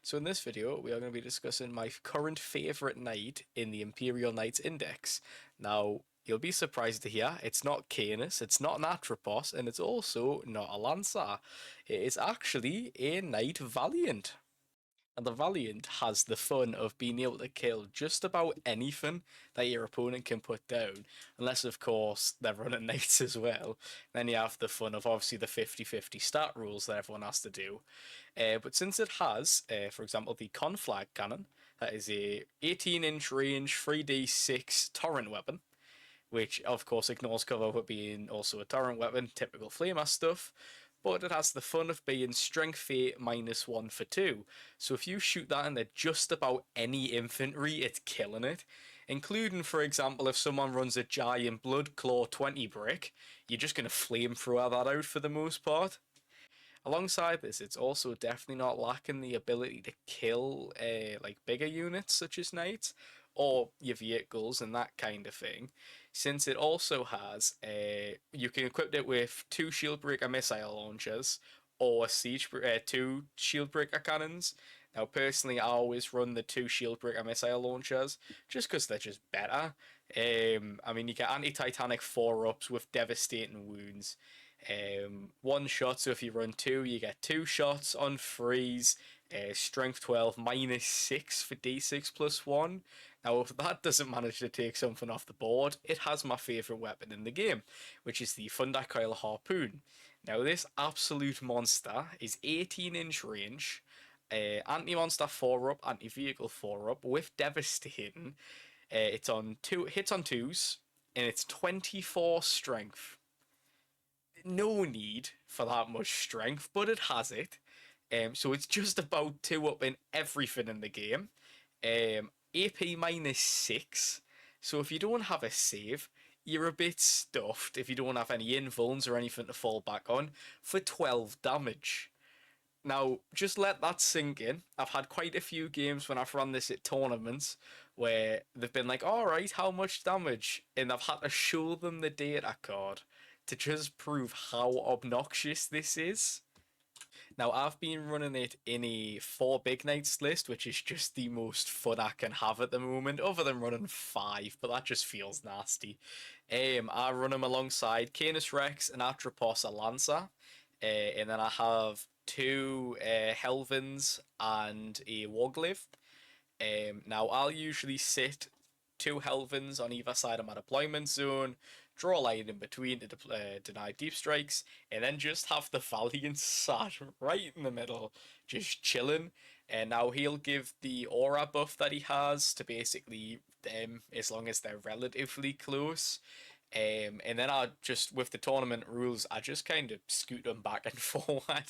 So in this video, we are going to be discussing my current favourite knight in the Imperial Knights Index. Now, you'll be surprised to hear it's not Canis, it's not an Atropos, and it's also not a Lancer. It is actually a Knight Valiant. And the Valiant has the fun of being able to kill just about anything that your opponent can put down, unless, of course, they're running knights as well. Then you have the fun of obviously the 50-50 stat rules that everyone has to do. But since it has, for example, the Conflag Cannon, that is a 18-inch range 3d6 torrent weapon, which of course ignores cover for being also a torrent weapon, typical flamer stuff, but it has the fun of being strength 8 -1 for 2. So if you shoot that into just about any infantry, it's killing it. Including, for example, if someone runs a giant Blood Claw 20 brick, you're just going to flamethrower that out for the most part. Alongside this, it's also definitely not lacking the ability to kill like bigger units such as knights or your vehicles and that kind of thing, since it also has you can equip it with two shield breaker missile launchers or two shield breaker cannons. Now, personally, I always run the two shield breaker missile launchers just because they're just better. I mean, you get anti-titanic 4-ups with devastating wounds. One shot, so if you run two, you get two shots on threes. Strength 12 -6 for d6 plus 1. Now, if that doesn't manage to take something off the board, it has my favourite weapon in the game, which is the Thundercoil Harpoon. Now, this absolute monster is 18-inch range, anti-monster 4-up, anti-vehicle 4-up with devastating. It's on two hits on twos, and it's 24 strength. No need for that much strength, but it has it. So it's just about 2 up in everything in the game. AP -6. So if you don't have a save, you're a bit stuffed if you don't have any invulns or anything to fall back on for 12 damage. Now, just let that sink in. I've had quite a few games when I've run this at tournaments where they've been like, alright, how much damage? And I've had to show them the data card to just prove how obnoxious this is. Now, I've been running it in a 4 big knights list, which is just the most fun I can have at the moment, other than running 5, but that just feels nasty. I run them alongside Canis Rex, and Atropos, a Lancer, and then I have two Helvins and a Warglaive. Now, I'll usually sit two Helvins on either side of my deployment zone, draw a line in between to deny deep strikes, and then just have the Valiant sat right in the middle, just chilling. And now he'll give the aura buff that he has to basically them as long as they're relatively close. And then I just, with the tournament rules, I just kind of scoot them back and forward,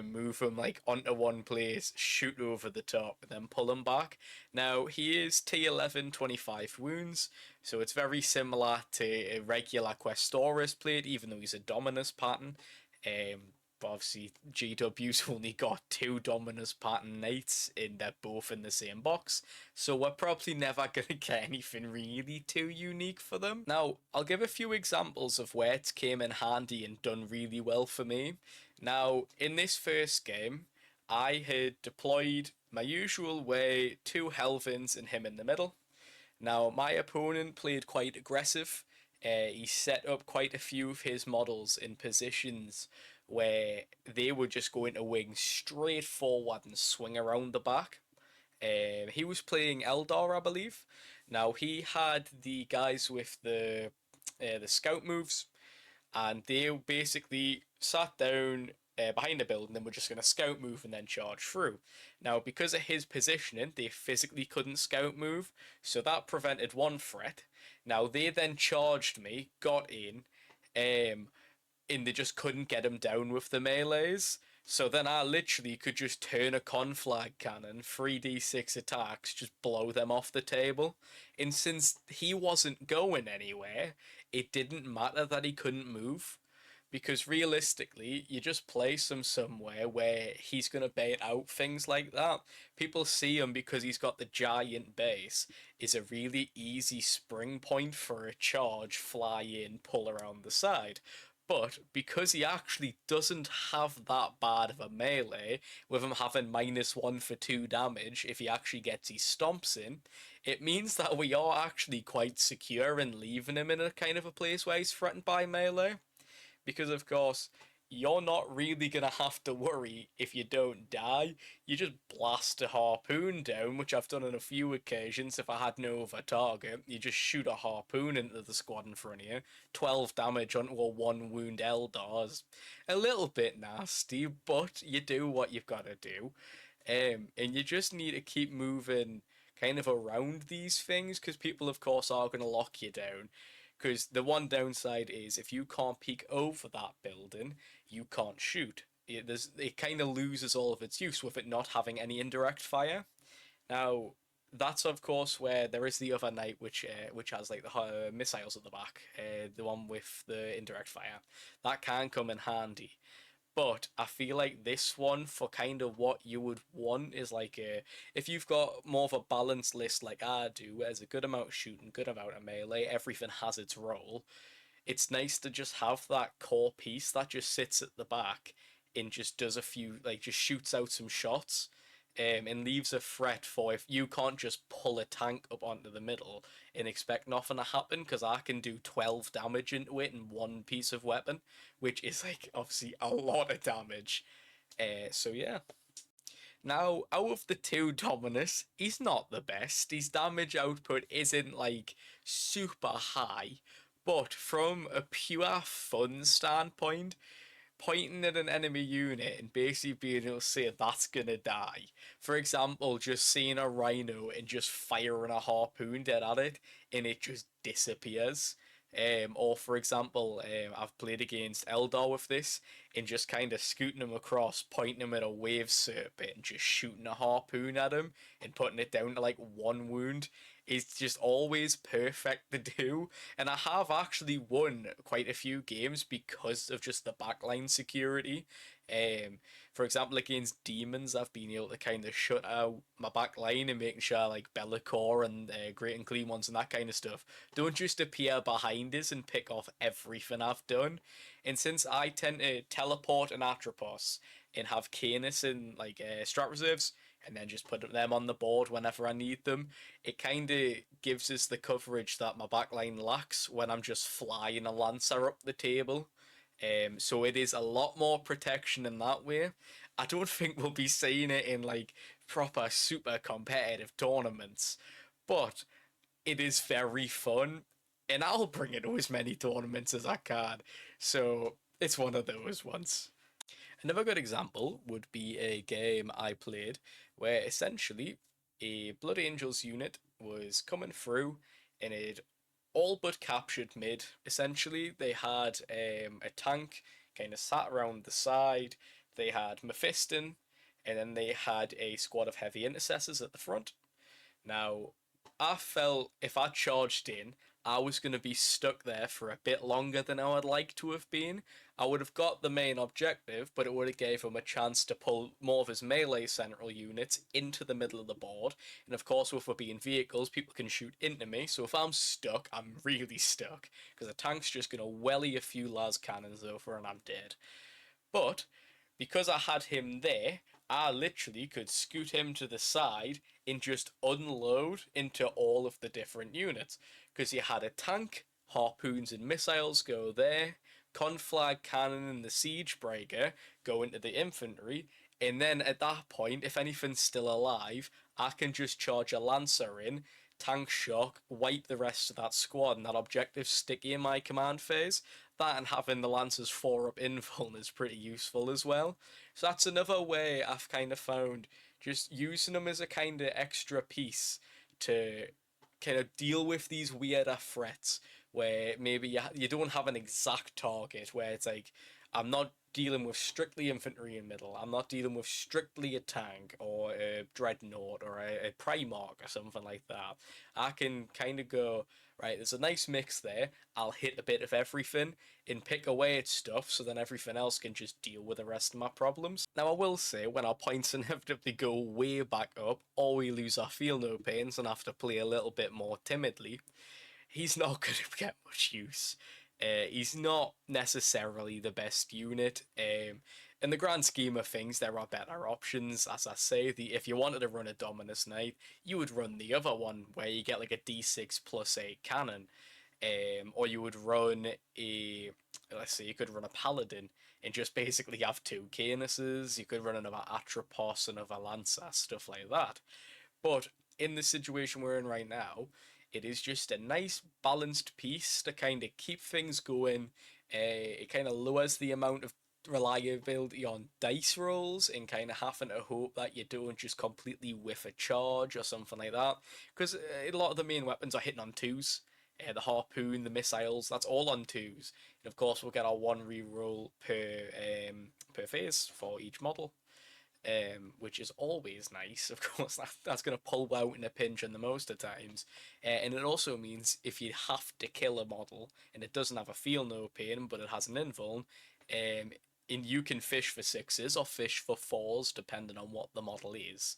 move them like onto one place, shoot over the top, and then pull them back. Now, he is T11, 25 wounds, so it's very similar to a regular Questoris plate, even though he's a Dominus pattern. But obviously, GW's only got two Dominus pattern knights, and they're both in the same box, so we're probably never going to get anything really too unique for them. Now, I'll give a few examples of where it came in handy and done really well for me. Now, in this first game, I had deployed my usual way, two Helvins and him in the middle. Now, my opponent played quite aggressive. He set up quite a few of his models in positions where they were just going to wing straight forward and swing around the back. He was playing Eldar, I believe. Now, he had the guys with the scout moves, and they basically sat down behind the building and were just going to scout move and then charge through. Now, because of his positioning, they physically couldn't scout move, so that prevented one threat. Now, they then charged me, got in, and they just couldn't get him down with the melees. So then I literally could just turn a conflag cannon, 3d6 attacks, just blow them off the table. And since he wasn't going anywhere, it didn't matter that he couldn't move. Because realistically, you just place him somewhere where he's going to bait out things like that. People see him because he's got the giant base, is a really easy spring point for a charge, fly in, pull around the side. But because he actually doesn't have that bad of a melee, with him having -1 for 2 damage if he actually gets his stomps in, it means that we are actually quite secure in leaving him in a kind of a place where he's threatened by melee. Because, of course, you're not really going to have to worry if you don't die. You just blast a harpoon down, which I've done on a few occasions if I had no other target. You just shoot a harpoon into the squad in front of you. 12 damage onto a 1 wound Eldar is a little bit nasty, but you do what you've got to do. And you just need to keep moving kind of around these things because people, of course, are going to lock you down. Because the one downside is if you can't peek over that building, you can't shoot. It kind of loses all of its use with it not having any indirect fire. Now, that's of course where there is the other knight which has like the missiles at the back, the one with the indirect fire. That can come in handy. But I feel like this one, for kind of what you would want, is like if you've got more of a balanced list like I do, where there's a good amount of shooting, good amount of melee, everything has its role. It's nice to just have that core piece that just sits at the back and just does a few, like just shoots out some shots, and leaves a threat for if you can't just pull a tank up onto the middle and expect nothing to happen, because I can do 12 damage into it in one piece of weapon, which is like obviously a lot of damage. So yeah. Now, out of the two Dominus, he's not the best. His damage output isn't like super high, but from a pure fun standpoint, pointing at an enemy unit and basically being able to say that's gonna die. For example, just seeing a rhino and just firing a harpoon dead at it and it just disappears. Or for example, I've played against Eldar with this and just kind of scooting him across, pointing him at a wave serpent and just shooting a harpoon at him and putting it down to like 1 wound is just always perfect to do. And I have actually won quite a few games because of just the backline security. Um, for example, against demons, I've been able to kind of shut out my back line and making sure like Be'lakor and Great and Clean Ones and that kind of stuff don't just appear behind us and pick off everything I've done. And since I tend to teleport an Atropos and have Canis in like strat reserves, and then just put them on the board whenever I need them, it kind of gives us the coverage that my backline lacks when I'm just flying a Lancer up the table. So it is a lot more protection in that way. I don't think we'll be seeing it in like proper super competitive tournaments, but it is very fun, and I'll bring it to as many tournaments as I can. So it's one of those ones. Another good example would be a game I played where essentially a Blood Angels unit was coming through and it all but captured mid. Essentially, they had a tank kind of sat around the side, they had Mephiston, and then they had a squad of heavy intercessors at the front. Now, I felt if I charged in, I was going to be stuck there for a bit longer than I would like to have been. I would have got the main objective, but it would have gave him a chance to pull more of his melee central units into the middle of the board. And of course, with it being vehicles, people can shoot into me. So if I'm stuck, I'm really stuck. Because a tank's just going to welly a few las cannons over and I'm dead. But because I had him there, I literally could scoot him to the side and just unload into all of the different units. Because you had a tank, harpoons and missiles go there, conflag cannon and the siege breaker go into the infantry, and then at that point, if anything's still alive, I can just charge a lancer in, tank shock, wipe the rest of that squad, and that objective sticky in my command phase. That and having the lancers 4 up invuln is pretty useful as well. So that's another way I've kind of found just using them as a kind of extra piece to kind of deal with these weirder threats where maybe you don't have an exact target where it's like I'm not dealing with strictly infantry in middle. I'm not dealing with strictly a tank or a dreadnought or a primarch or something like that. I can kind of go right. There's a nice mix there. I'll hit a bit of everything and pick away at stuff, so then everything else can just deal with the rest of my problems. Now I will say when our points inevitably go way back up, or we lose our feel no pains and have to play a little bit more timidly, he's not going to get much use. He's not necessarily the best unit. In the grand scheme of things, there are better options. As I say, if you wanted to run a Dominus Knight, you would run the other one where you get like a D6 plus 8 cannon. Or you would run a, let's see, you could run a Paladin and just basically have two Canuses. You could run another Atropos, another Lancer, stuff like that. But in the situation we're in right now, it is just a nice balanced piece to kind of keep things going. It kind of lowers the amount of reliability on dice rolls and kind of having to hope that you don't just completely whiff a charge or something like that. Because a lot of the main weapons are hitting on twos. The harpoon, the missiles, that's all on twos. And of course, we'll get our one reroll per phase for each model, which is always nice. Of course, that's going to pull out in a pinch in the most of times. And it also means if you have to kill a model and it doesn't have a feel no pain, but it has an invuln, and you can fish for sixes or fish for fours, depending on what the model is,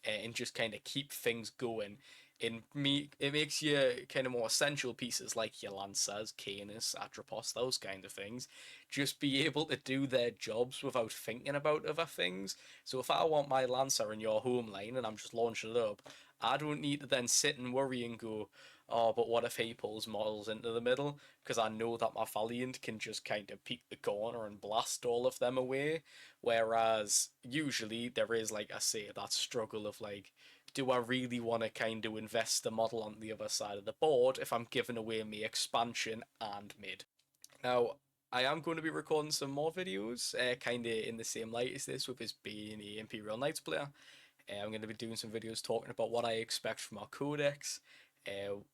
and just kind of keep things going. It makes you kind of more essential pieces like your Lancers, Canis, Atropos, those kind of things, just be able to do their jobs without thinking about other things. So if I want my Lancer in your home lane and I'm just launching it up, I don't need to then sit and worry and go, oh, but what if he pulls models into the middle? Because I know that my Valiant can just kind of peek the corner and blast all of them away. Whereas usually there is, like I say, that struggle of like, do I really want to kind of invest the model on the other side of the board if I'm giving away my expansion and mid? Now, I am going to be recording some more videos, kind of in the same light as this, with us being a Imperial Knights player. I'm going to be doing some videos talking about what I expect from our codex,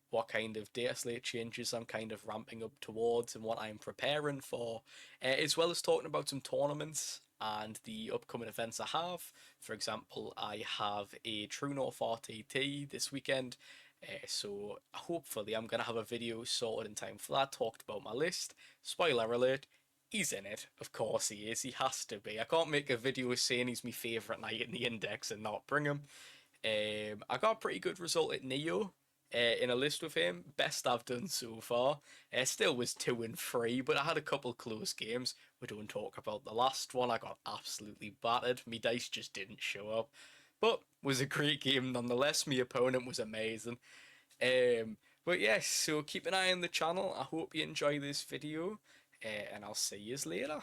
what kind of data slate changes I'm kind of ramping up towards, and what I'm preparing for, as well as talking about some tournaments and the upcoming events I have. For example, I have a True North RTT this weekend, so hopefully I'm going to have a video sorted in time for that, talked about my list. Spoiler alert, he's in it. Of course he is. He has to be. I can't make a video saying he's my favourite knight in the index and not bring him. I got a pretty good result at Neo in a list with him. Best I've done so far. Still was 2 and 3, but I had a couple close games. We don't talk about the last one. I got absolutely battered. Me dice just didn't show up. But was a great game nonetheless. My opponent was amazing. But yes, so keep an eye on the channel. I hope you enjoy this video, and I'll see you later.